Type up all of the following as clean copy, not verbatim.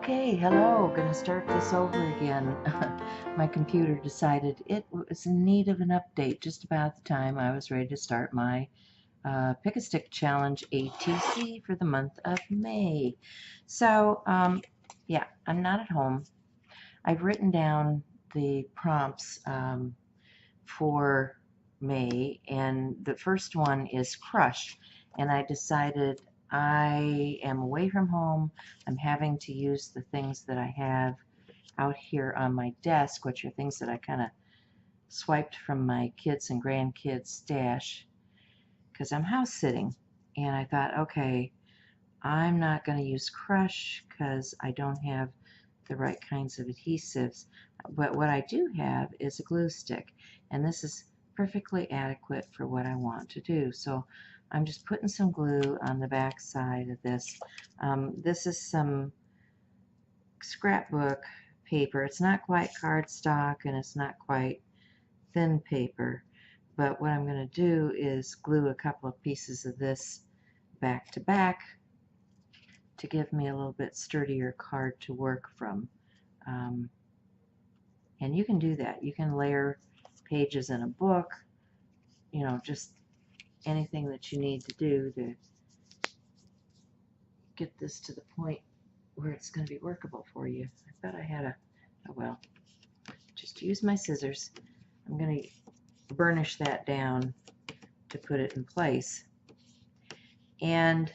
Okay, hello. Gonna start this over again. My computer decided it was in need of an update just about the time I was ready to start my Pick a Stick Challenge ATC for the month of May. So, yeah, I'm not at home. I've written down the prompts for May, and the first one is crush. And I decided I am away from home. I'm having to use the things that I have out here on my desk, which are things that I kind of swiped from my kids and grandkids' stash because I'm house sitting. And I thought, okay, I'm not going to use Crush because I don't have the right kinds of adhesives. But what I do have is a glue stick, and this is perfectly adequate for what I want to do. So I'm just putting some glue on the back side of this. This is some scrapbook paper. It's not quite cardstock and it's not quite thin paper, but what I'm going to do is glue a couple of pieces of this back to back to give me a little bit sturdier card to work from. Um, and you can do that. You can layer pages in a book, you know, just anything that you need to do to get this to the point where it's going to be workable for you. I thought I had oh well, just use my scissors. I'm going to burnish that down to put it in place. And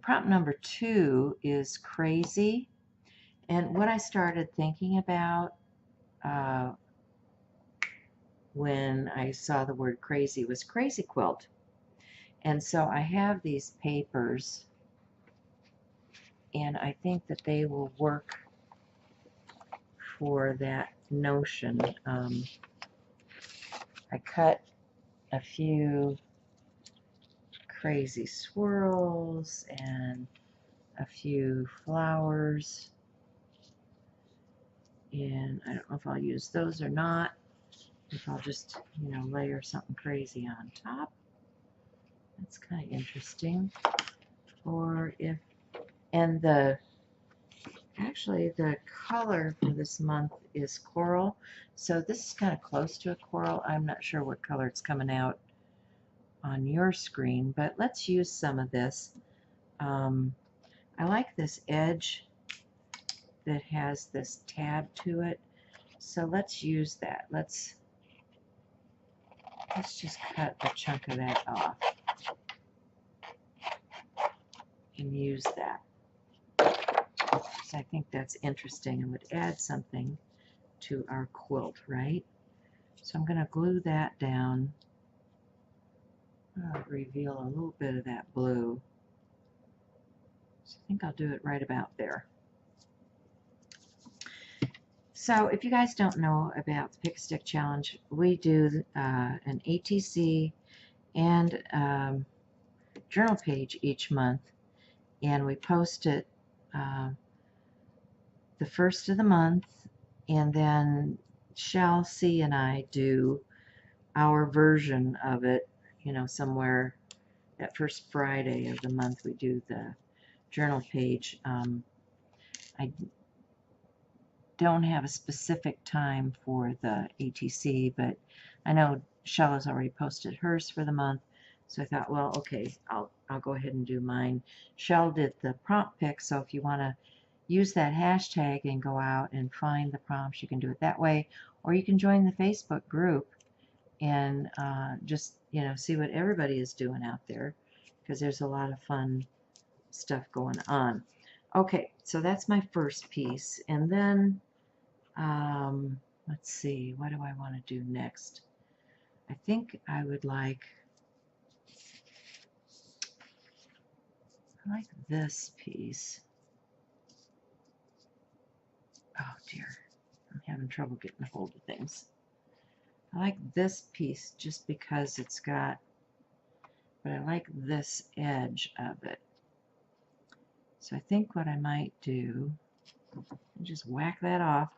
prompt number 2 is crazy. And what I started thinking about uh, when I saw the word crazy was crazy quilt. And so I have these papers, and I think that they will work for that notion. I cut a few crazy swirls and a few flowers, and I don't know if I'll use those or not, if I'll just, you know, layer something crazy on top. That's kind of interesting. Or if, and actually the color for this month is coral, so this is kind of close to a coral. I'm not sure what color it's coming out on your screen, but let's use some of this. I like this edge that has this tab to it, so let's use that. Let's just cut a chunk of that off and use that. So I think that's interesting and would add something to our quilt, right? So I'm going to glue that down. I'll reveal a little bit of that blue. So I think I'll do it right about there. So if you guys don't know about the Pick a Stick Challenge, we do an ATC and journal page each month, and we post it the first of the month, and then Shell C and I do our version of it, you know, somewhere that first Friday of the month we do the journal page. I don't have a specific time for the ATC, but I know Shell has already posted hers for the month, so I thought, well, okay, I'll go ahead and do mine. Shell did the prompt pick, so if you want to use that hashtag and go out and find the prompts, you can do it that way, or you can join the Facebook group and just, you know, see what everybody is doing out there, because there's a lot of fun stuff going on. Okay, so that's my first piece, and then let's see, what do I want to do next? I think I would like this piece. Oh dear, I'm having trouble getting a hold of things. I like this piece just because it's got, but I like this edge of it. So I think what I might do, just whack that off.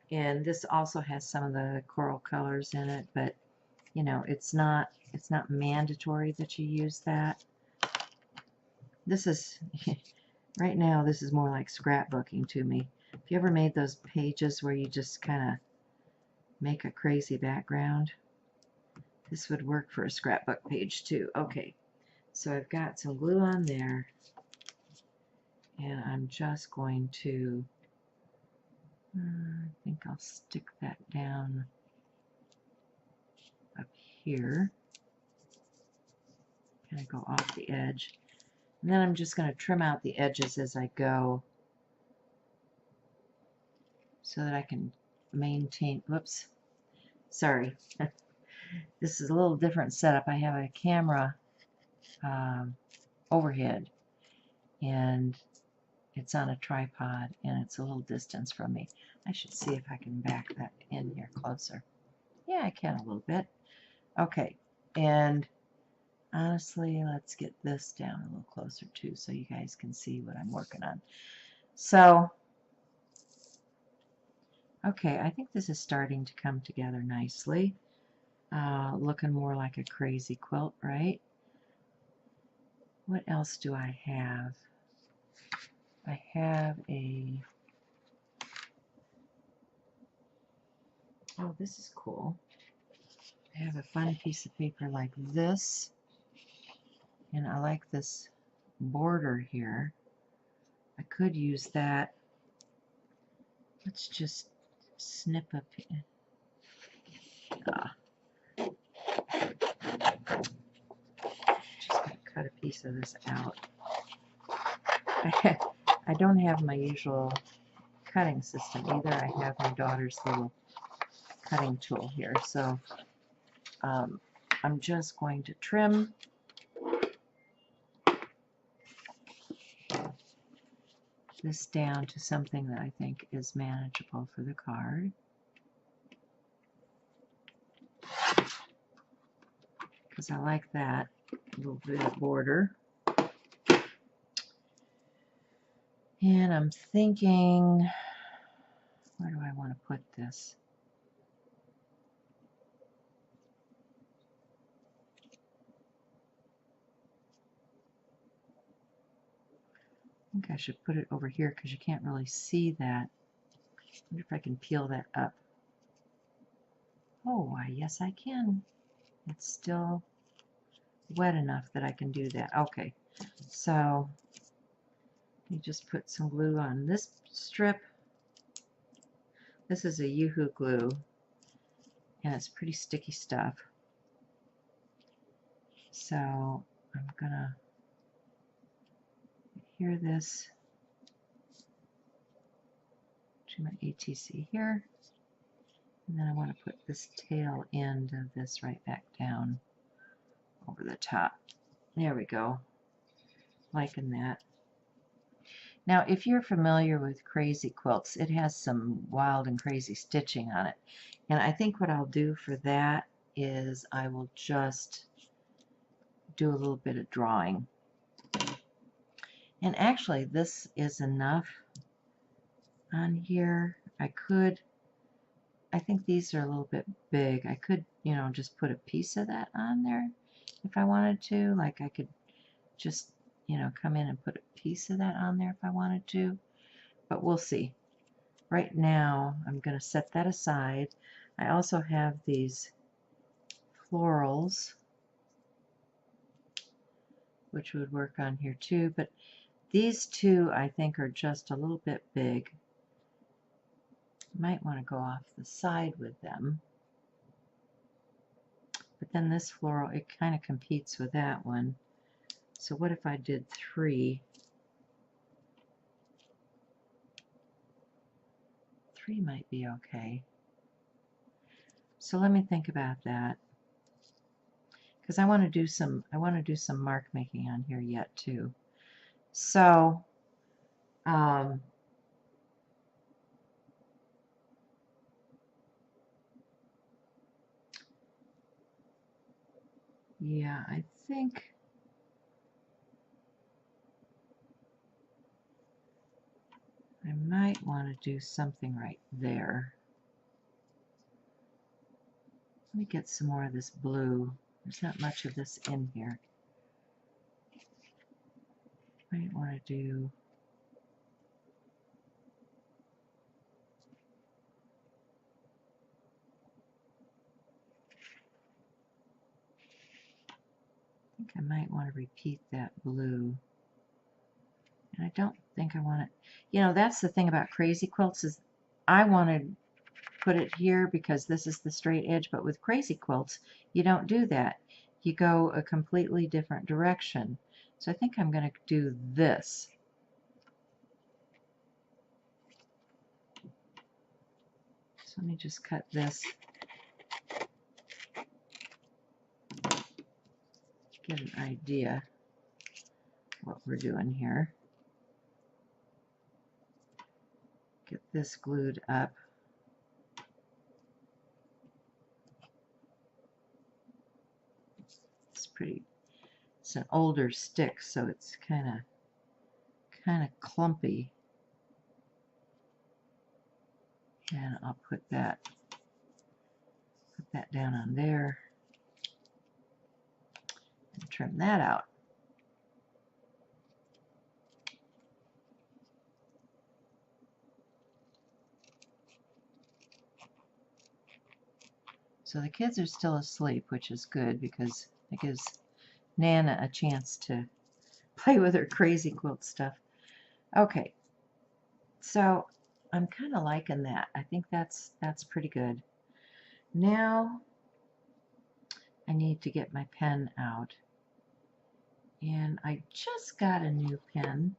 And this also has some of the coral colors in it, but you know, it's not mandatory that you use that. This is, right now, this is more like scrapbooking to me. If you ever made those pages where you just kind of make a crazy background, this would work for a scrapbook page too. Okay, so I've got some glue on there, and I'm just going to, I think I'll stick that down up here. Kind of go off the edge. And then I'm just going to trim out the edges as I go so that I can maintain, whoops, sorry. This is a little different setup. I have a camera overhead, and it's on a tripod, and it's a little distance from me. I should see if I can back that in here closer. Yeah, I can a little bit. Okay, and honestly, let's get this down a little closer too so you guys can see what I'm working on. So, okay, I think this is starting to come together nicely. Looking more like a crazy quilt, right? What else do I have? I have a, oh, this is cool. I have a fun piece of paper like this, and I like this border here. I could use that. Let's just snip up here. Just gonna cut a piece of this out. I don't have my usual cutting system either. I have my daughter's little cutting tool here, so I'm just going to trim this down to something that I think is manageable for the card. Because I like that little bit of border. And I'm thinking, where do I want to put this? I think I should put it over here because you can't really see that. I wonder if I can peel that up. Oh, why, yes I can. It's still wet enough that I can do that. Okay, so you just put some glue on this strip. This is a Yoo-Hoo glue, and it's pretty sticky stuff. So I'm gonna adhere this to my ATC here, and then I want to put this tail end of this right back down over the top. There we go. Liking that. Now, if you're familiar with Crazy Quilts, it has some wild and crazy stitching on it. And I think what I'll do for that is I will just do a little bit of drawing. And actually, this is enough on here. I think these are a little bit big. I could, you know, just put a piece of that on there if I wanted to. Like I could just, you know, come in and put a piece of that on there if I wanted to. But we'll see. Right now, I'm going to set that aside. I also have these florals, which would work on here too. But these two, I think, are just a little bit big. Might want to go off the side with them. But then this floral, it kind of competes with that one. So what if I did 3? 3 might be okay. So let me think about that. Because I want to do some mark making on here yet too. So yeah, I think I might want to do something right there. Let me get some more of this blue. There's not much of this in here. Might want to do I think I might want to repeat that blue. And I don't think I want it. You know, that's the thing about crazy quilts is I want to put it here because this is the straight edge, but with crazy quilts, you don't do that. You go a completely different direction. So I think I'm going to do this. So let me just cut this. Get an idea what we're doing here. Get this glued up. It's pretty. It's an older stick, so it's kind of clumpy. And I'll put that down on there and trim that out. So the kids are still asleep, which is good because it gives Nana a chance to play with her crazy quilt stuff. Okay, so I'm kind of liking that. I think that's pretty good. Now I need to get my pen out. And I just got a new pen.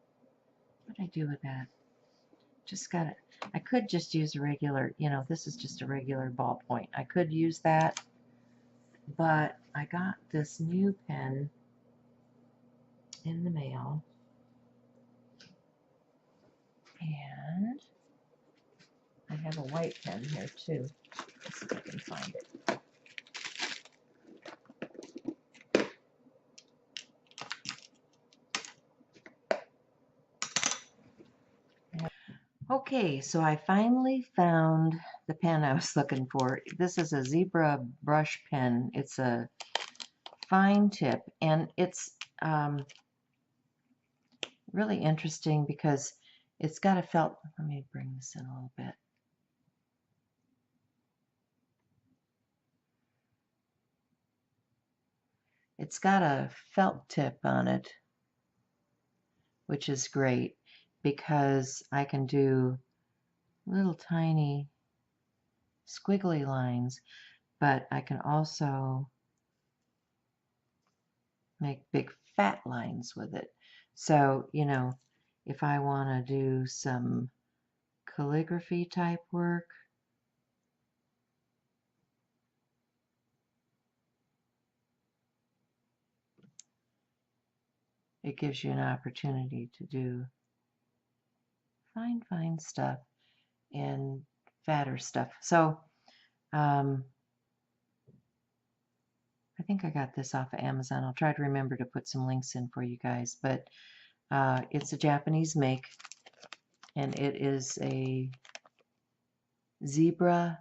What did I do with that? Just got it. I could just use a regular, you know, this is just a regular ballpoint. I could use that, but I got this new pen in the mail. And I have a white pen here too. Let's see if I can find it. Okay, so I finally found the pen I was looking for. This is a Zebra brush pen. It's a fine tip, and it's really interesting because it's got a felt. Let me bring this in a little bit. It's got a felt tip on it, which is great because I can do little tiny squiggly lines, but I can also make big fat lines with it. So, you know, if I want to do some calligraphy type work, it gives you an opportunity to do fine stuff and fatter stuff. So I think I got this off of Amazon. I'll try to remember to put some links in for you guys, but it's a Japanese make, and it is a Zebra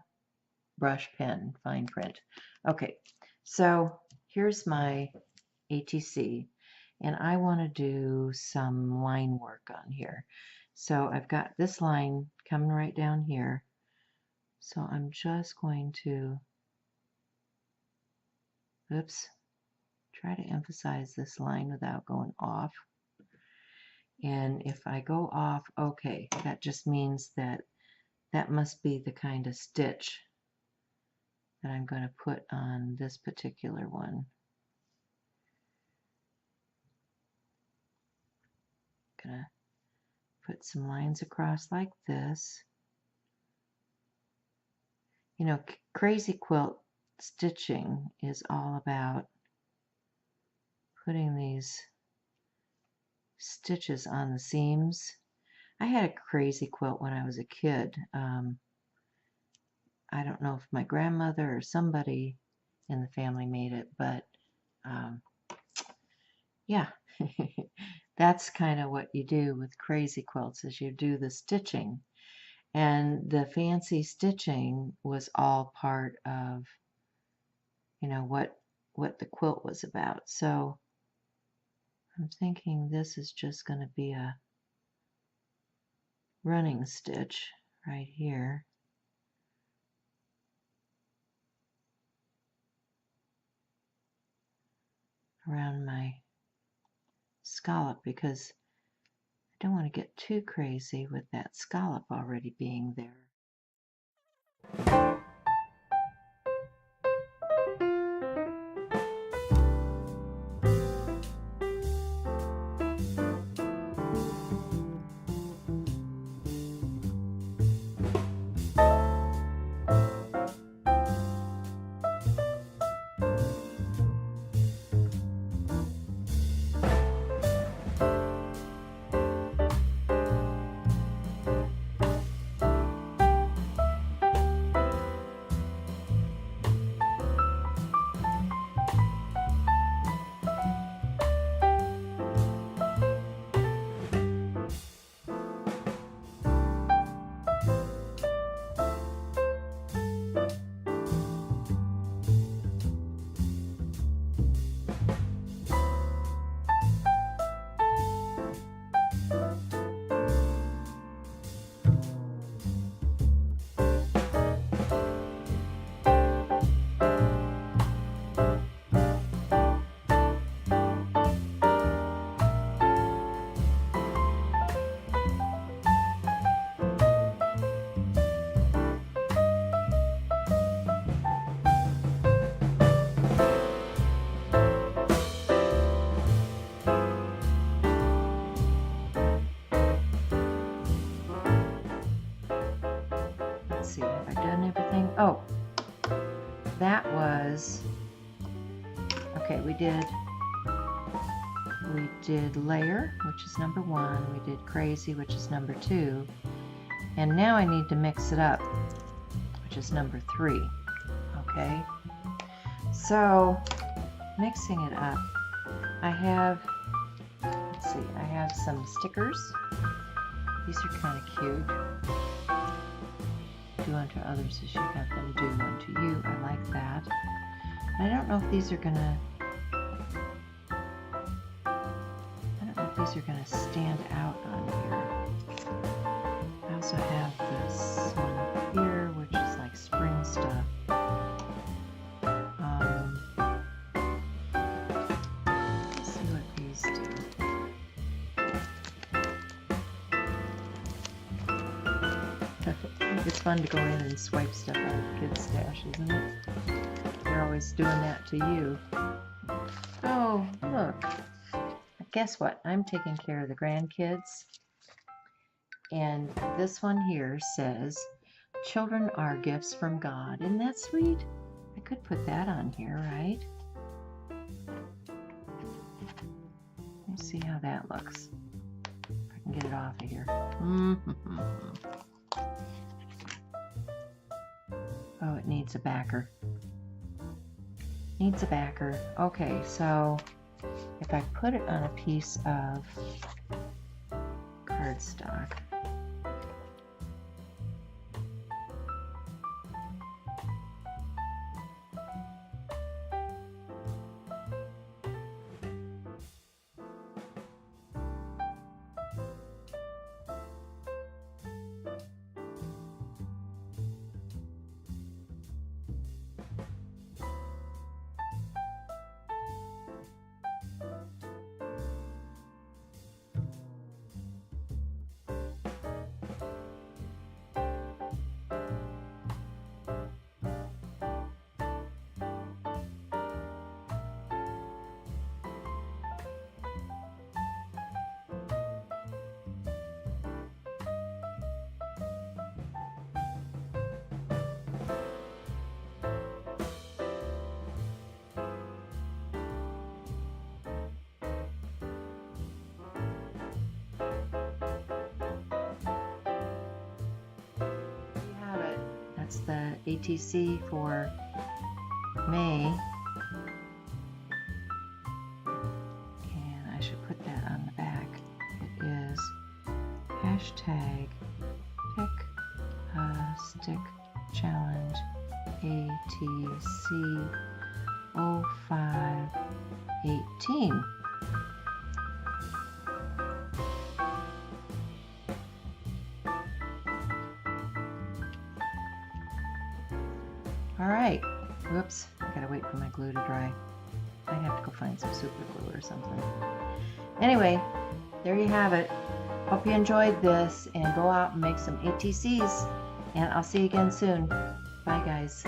brush pen, fine print. Okay, so here's my ATC, and I want to do some line work on here. So I've got this line coming right down here. So I'm just going to, oops, try to emphasize this line without going off. And if I go off, okay, that just means that that must be the kind of stitch that I'm going to put on this particular one. Gonna put some lines across like this. You know, crazy quilt stitching is all about putting these stitches on the seams. I had a crazy quilt when I was a kid. I don't know if my grandmother or somebody in the family made it, but yeah, that's kind of what you do with crazy quilts is you do the stitching. And the fancy stitching was all part of you know, what the quilt was about. So I'm thinking this is just going to be a running stitch right here. Around my scallop, because I don't want to get too crazy with that scallop already being there. Let's see, have I done everything? Oh, that was, okay, we did layer, which is number 1. We did crazy, which is number 2. And now I need to mix it up, which is number 3. Okay, so mixing it up, I have, let's see, I have some stickers. These are kind of cute. Do unto others as you have them do unto you. I like that. I don't know if these are gonna, stand out on here. I also have this one here, which is like spring stuff. Let's see what these do. It's fun to go in and swipe stuff out of kids' stash, isn't it? They're always doing that to you. Oh, look. Guess what? I'm taking care of the grandkids. And this one here says, children are gifts from God. Isn't that sweet? I could put that on here, right? Let's see how that looks. If I can get it off of here. Oh, it needs a backer. Needs a backer. Okay, so if I put it on a piece of cardstock, that's the ATC for May. And I should put that on the back. It is hashtag Pick a Stick Challenge ATC 5, 18. All right. Whoops. I gotta wait for my glue to dry. I have to go find some super glue or something. Anyway, there you have it. Hope you enjoyed this and go out and make some ATCs. And I'll see you again soon. Bye, guys.